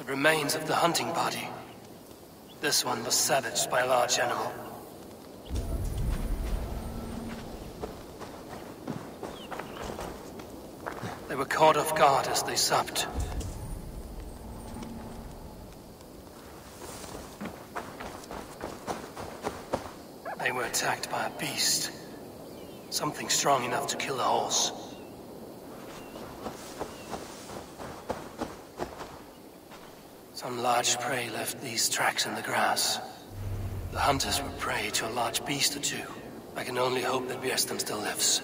remains of the hunting party. This one was savaged by a large animal. They were caught off guard as they supped. They were attacked by a beast. Something strong enough to kill a horse. Some large prey left these tracks in the grass. The hunters were prey to a large beast or two. I can only hope that Björsten still lives.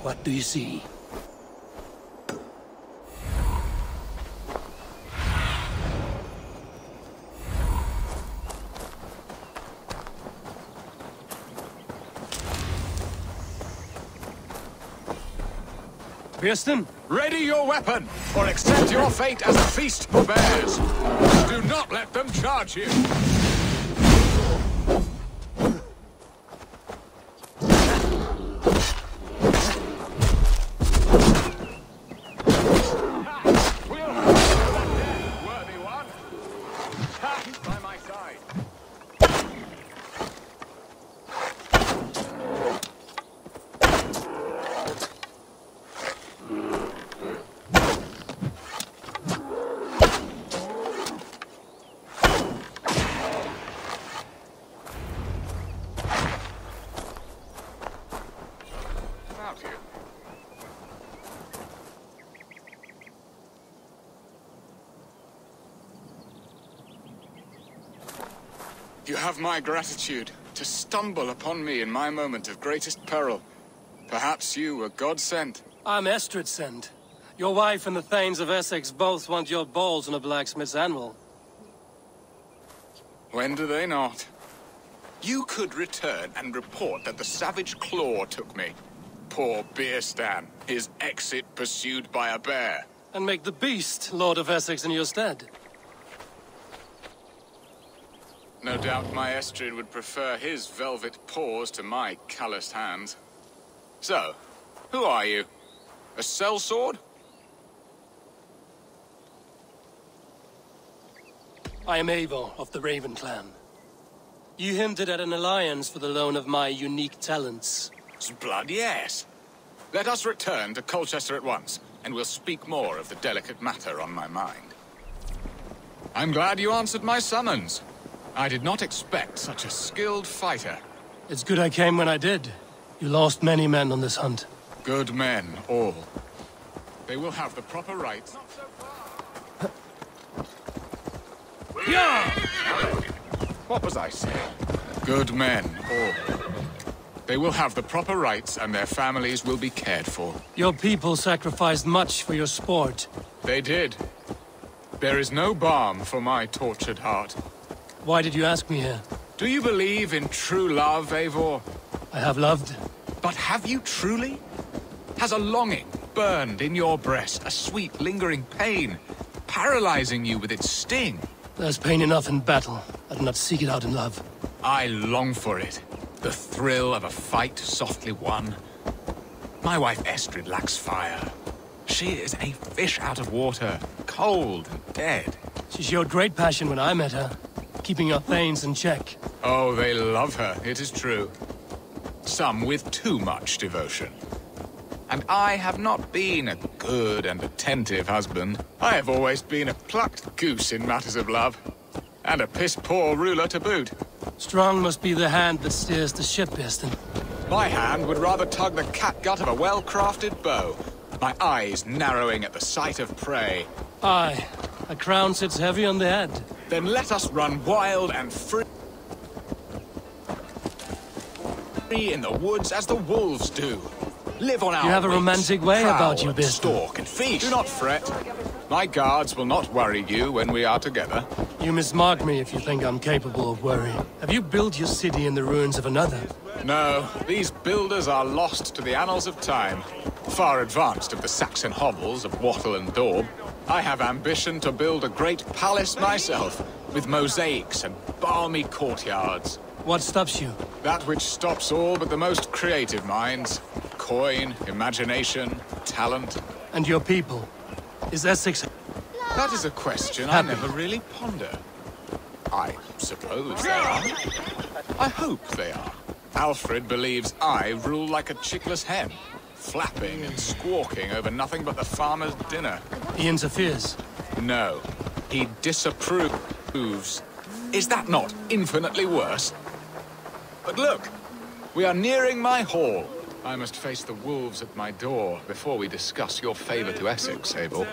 What do you see? Björsten? Ready your weapon, or accept your fate as a feast for bears. Do not let them charge you. You have my gratitude to stumble upon me in my moment of greatest peril. Perhaps you were God-sent. I'm Estrid sent. Your wife and the Thanes of Essex both want your balls on a blacksmith's anvil. When do they not? You could return and report that the savage claw took me. Poor Björsten, his exit pursued by a bear. And make the beast Lord of Essex in your stead. No doubt my Estrid would prefer his velvet paws to my calloused hands. So, who are you? A sellsword? I am Eivor of the Raven clan. You hinted at an alliance for the loan of my unique talents. Blood, yes. Let us return to Colchester at once, and we'll speak more of the delicate matter on my mind. I'm glad you answered my summons. I did not expect such a skilled fighter. It's good I came when I did. You lost many men on this hunt. Good men, all. They will have the proper rights. Yeah! What was I saying? Good men, all. They will have the proper rights and their families will be cared for. Your people sacrificed much for your sport. They did. There is no balm for my tortured heart. Why did you ask me here? Do you believe in true love, Eivor? I have loved. But have you truly? Has a longing burned in your breast, a sweet, lingering pain, paralyzing you with its sting? There's pain enough in battle. I do not seek it out in love. I long for it. The thrill of a fight softly won. My wife Estrid lacks fire. She is a fish out of water, cold and dead. She showed great passion when I met her, keeping your Thanes in check. Oh, they love her, it is true. Some with too much devotion. And I have not been a good and attentive husband. I have always been a plucked goose in matters of love. And a piss-poor ruler to boot. Strong must be the hand that steers the ship, Björsten. My hand would rather tug the catgut of a well-crafted bow. My eyes narrowing at the sight of prey. Aye, a crown sits heavy on the head. Then let us run wild and free. free in the woods as the wolves do. Live on our You have a wings, romantic way prowl about you, and Bister. stalk and feast. Do not fret. My guards will not worry you when we are together. You mismark me if you think I'm capable of worry. Have you built your city in the ruins of another? No, these builders are lost to the annals of time. Far advanced of the Saxon hovels of Wattle and Daub. I have ambition to build a great palace myself, with mosaics and balmy courtyards. What stops you? That which stops all but the most creative minds. Coin, imagination, talent. And your people? Is Essex... That is a question I never really ponder. I suppose they are. I hope they are. Alfred believes I rule like a chickless hen, flapping and squawking over nothing but the farmer's dinner. He interferes? No, he disapproves. Is that not infinitely worse? But look, we are nearing my hall. I must face the wolves at my door before we discuss your favor to Essex, Abel.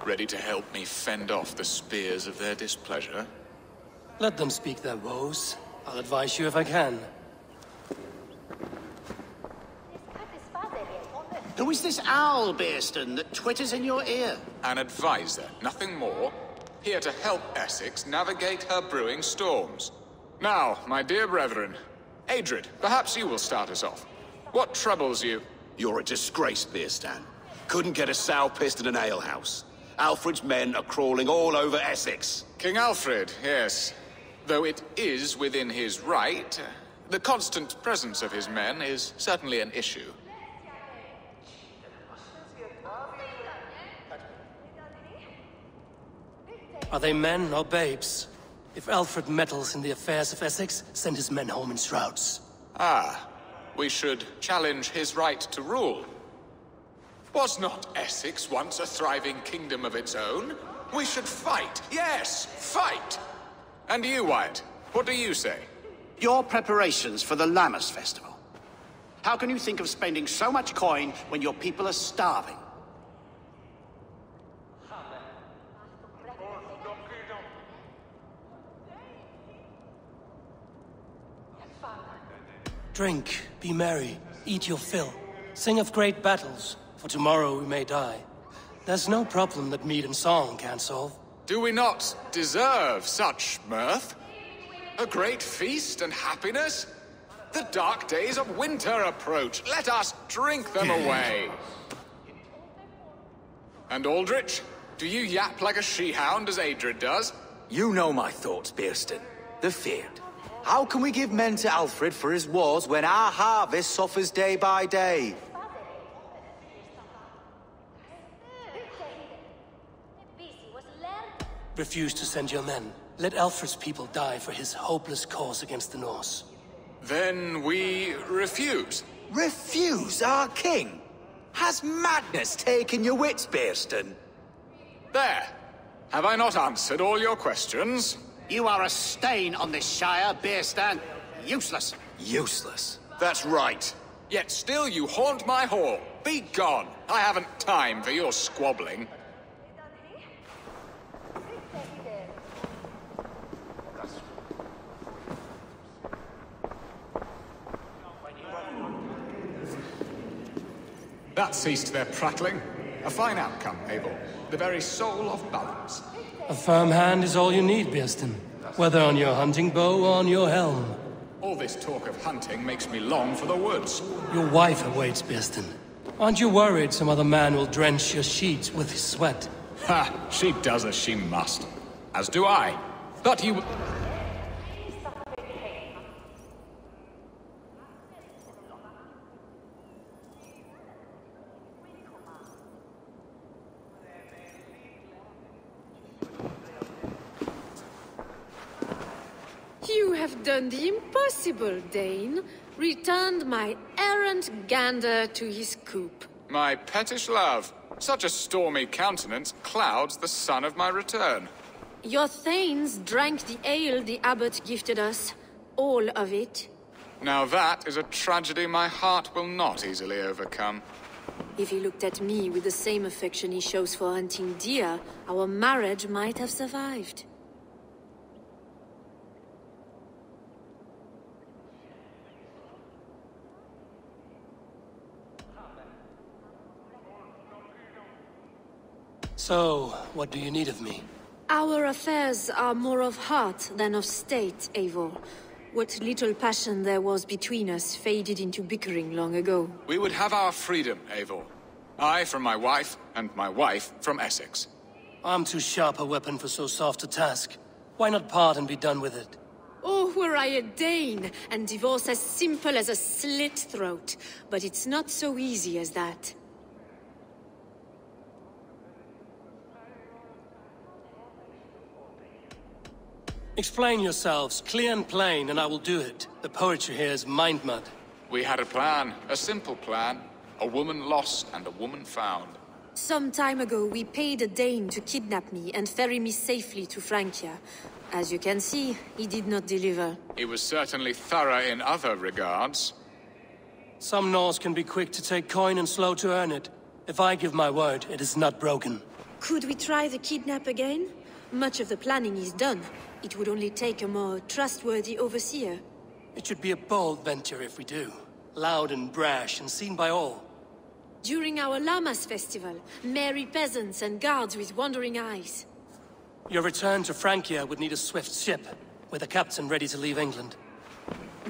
Ready to help me fend off the spears of their displeasure? Let them speak their woes. I'll advise you if I can. Who is this owl, Bearston, that twitters in your ear? An advisor, nothing more. Here to help Essex navigate her brewing storms. Now, my dear brethren, Adrid, perhaps you will start us off. What troubles you? You're a disgrace, Bearstan. Couldn't get a sow pissed in an alehouse. Alfred's men are crawling all over Essex. King Alfred, yes. Though it is within his right, the constant presence of his men is certainly an issue. Are they men or babes? If Alfred meddles in the affairs of Essex, send his men home in shrouds. Ah, we should challenge his right to rule. Was not Essex once a thriving kingdom of its own? We should fight, yes, fight! And you, Wyatt, what do you say? Your preparations for the Lammas festival. How can you think of spending so much coin when your people are starving? Drink, be merry, eat your fill. Sing of great battles, for tomorrow we may die. There's no problem that meat and song can't solve. Do we not deserve such mirth? A great feast and happiness? The dark days of winter approach. Let us drink them away. And Aldrich, do you yap like a she-hound as Adrid does? You know my thoughts, Bearston. The feared. How can we give men to Alfred for his wars when our harvest suffers day by day? Refuse to send your men. Let Alfred's people die for his hopeless cause against the Norse. Then we refuse. Refuse our king? Has madness taken your wits, Bearston? There. Have I not answered all your questions? You are a stain on this shire, Bearstan. Useless. Useless. That's right. Yet still you haunt my hall. Be gone. I haven't time for your squabbling. That ceased their prattling. A fine outcome, Abel. The very soul of balance. A firm hand is all you need, Bearston. Whether on your hunting bow or on your helm. All this talk of hunting makes me long for the woods. Your wife awaits, Bearston. Aren't you worried some other man will drench your sheets with his sweat? Ha! She does as she must. As do I. But you... You have done the impossible, Dane. Returned my errant gander to his coop. My pettish love. Such a stormy countenance clouds the sun of my return. Your thanes drank the ale the abbot gifted us. All of it. Now that is a tragedy my heart will not easily overcome. If he looked at me with the same affection he shows for hunting deer, our marriage might have survived. So, what do you need of me? Our affairs are more of heart than of state, Eivor. What little passion there was between us faded into bickering long ago. We would have our freedom, Eivor. I from my wife, and my wife from Essex. I'm too sharp a weapon for so soft a task. Why not part and be done with it? Oh, were I a Dane, and divorce as simple as a slit throat. But it's not so easy as that. Explain yourselves, clear and plain, and I will do it. The poetry here is mind mud. We had a plan, a simple plan. A woman lost and a woman found. Some time ago, we paid a Dane to kidnap me and ferry me safely to Francia. As you can see, he did not deliver. He was certainly thorough in other regards. Some Norse can be quick to take coin and slow to earn it. If I give my word, it is not broken. Could we try the kidnap again? Much of the planning is done. It would only take a more trustworthy overseer. It should be a bold venture if we do. Loud and brash and seen by all. During our Llamas festival, merry peasants and guards with wandering eyes. Your return to Francia would need a swift ship, with a captain ready to leave England.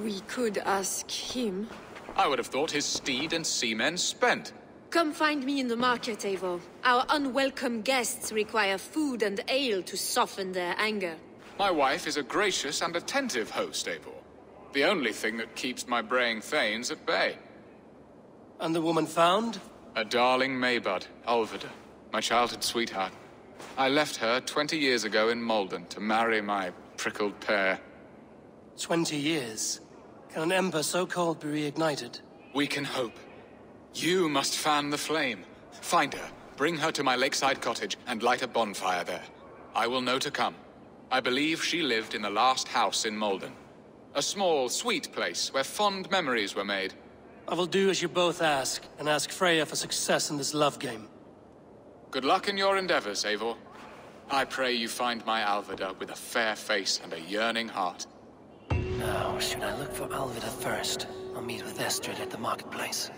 We could ask him. I would have thought his steed and seamen spent. Come find me in the market, Eivor. Our unwelcome guests require food and ale to soften their anger. My wife is a gracious and attentive host, Eivor. The only thing that keeps my braying thanes at bay. And the woman found? A darling Maybud, Alvida, my childhood sweetheart. I left her 20 years ago in Malden to marry my prickled pair. 20 years? Can an ember so cold be reignited? We can hope. You must fan the flame. Find her, bring her to my lakeside cottage, and light a bonfire there. I will know to come. I believe she lived in the last house in Malden. A small, sweet place where fond memories were made. I will do as you both ask, and ask Freya for success in this love game. Good luck in your endeavors, Eivor. I pray you find my Alvida with a fair face and a yearning heart. Now, should I look for Alvida first, or meet with Estrid at the marketplace?